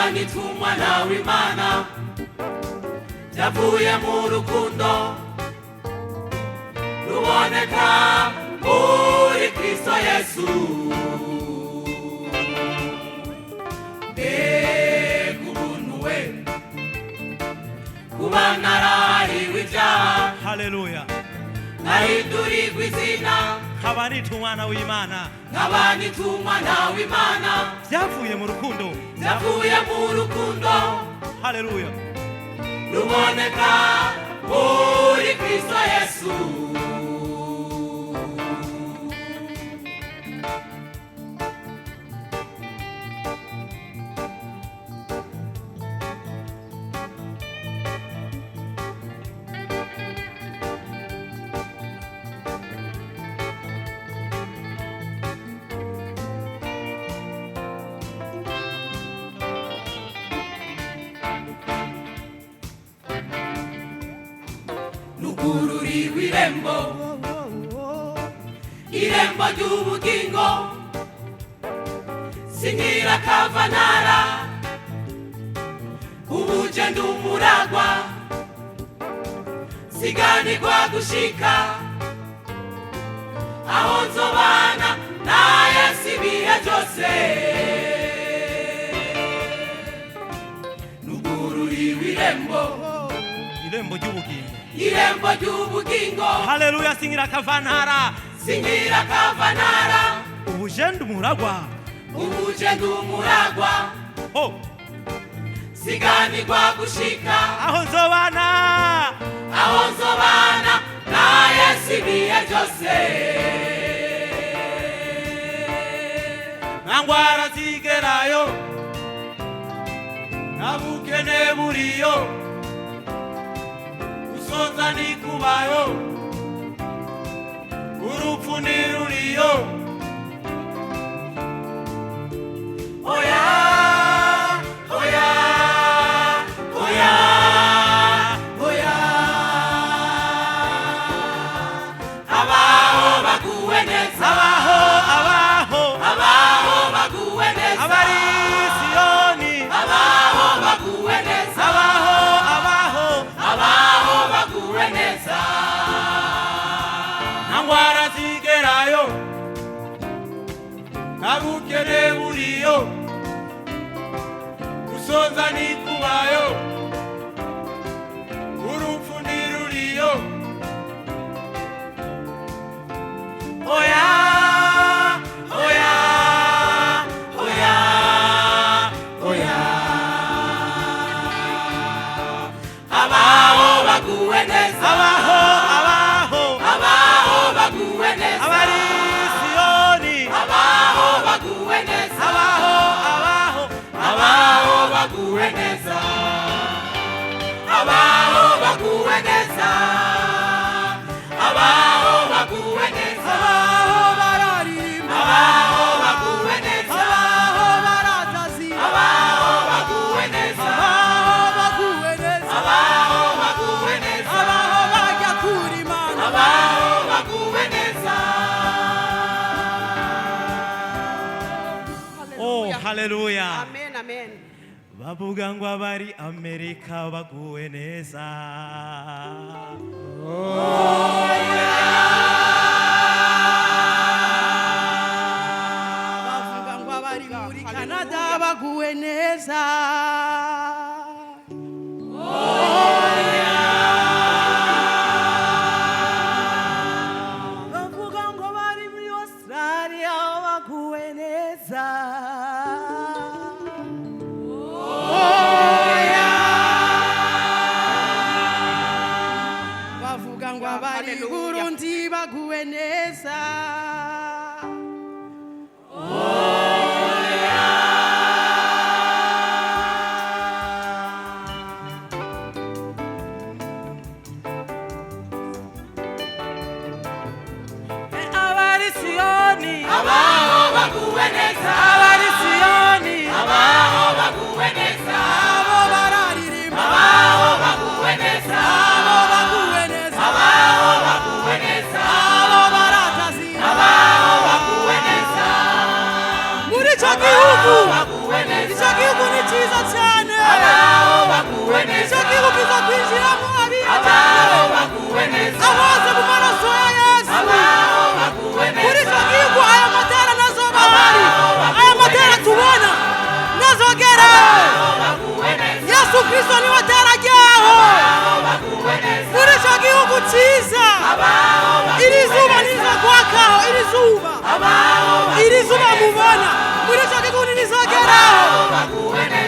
nkabanitu umwana w'Imana yavuye mu rukundo ruboneka muri Kristo Yesu. Kuba narahariwe ibyaha, haleluya, nahindurirwa izina nkabanitu umwana w'Imana, nkabanitu umwana w'Imana byavuye mu rukundo, byavuye mu rukundo, haleluya, ruboneka muri Kristo Yesu. Nugururirwa irembo, irembo ry'ubugingo, sinkira kavanara, ubuje ndi umuragwa, siganirwa gushika aho nzobana na Yesu ibihe byose. Nugururirwa irembo, irembo ry'ubugingo, irembo ry'ubugingo, haleluya, sinkira kavanara, sinkira kavanara, ubuje ndi umuragwa, ubuje ndi umuragwa, oh, siganirwa gushika aho nzobana na Yesu ibihe byose. nta ngwara zigerayo, nta bukene buriyo, gusonza ntikubayo, urupfu ntiruriyo. Oya, oya, oya, oya, abaho baguwe neza, abaho baguwe neza, abari Siyoni, abaho baguwe neza, abaho baguwe neza. nta ngwara zigerayo, nta bukene buriyo, gusonza ntikubayo, urupfu ntiruriyo. Oya, oya, oya, oya, abaho baguwe neza, abaho baguwe neza, abari Siyoni, abaho baguwe neza, abaho baguwe neza, abaho baguwe neza, abaho baguwe neza, abaho baguwe neza, abaho baguwe neza, abaho baguwe neza, abaho baguwe neza. oh, haleluya. Amen, amen. bavuga ngo abari Amerika baguwe neza, Bavuga ngo abari muri Canada baguwe neza. Bavuga ngo bari muri Australia baguwe neza. Bavuga ngo abari Burundi baguwe neza. abaho iri zuba mubona muri cyo gihugu rizageraho baguwe neza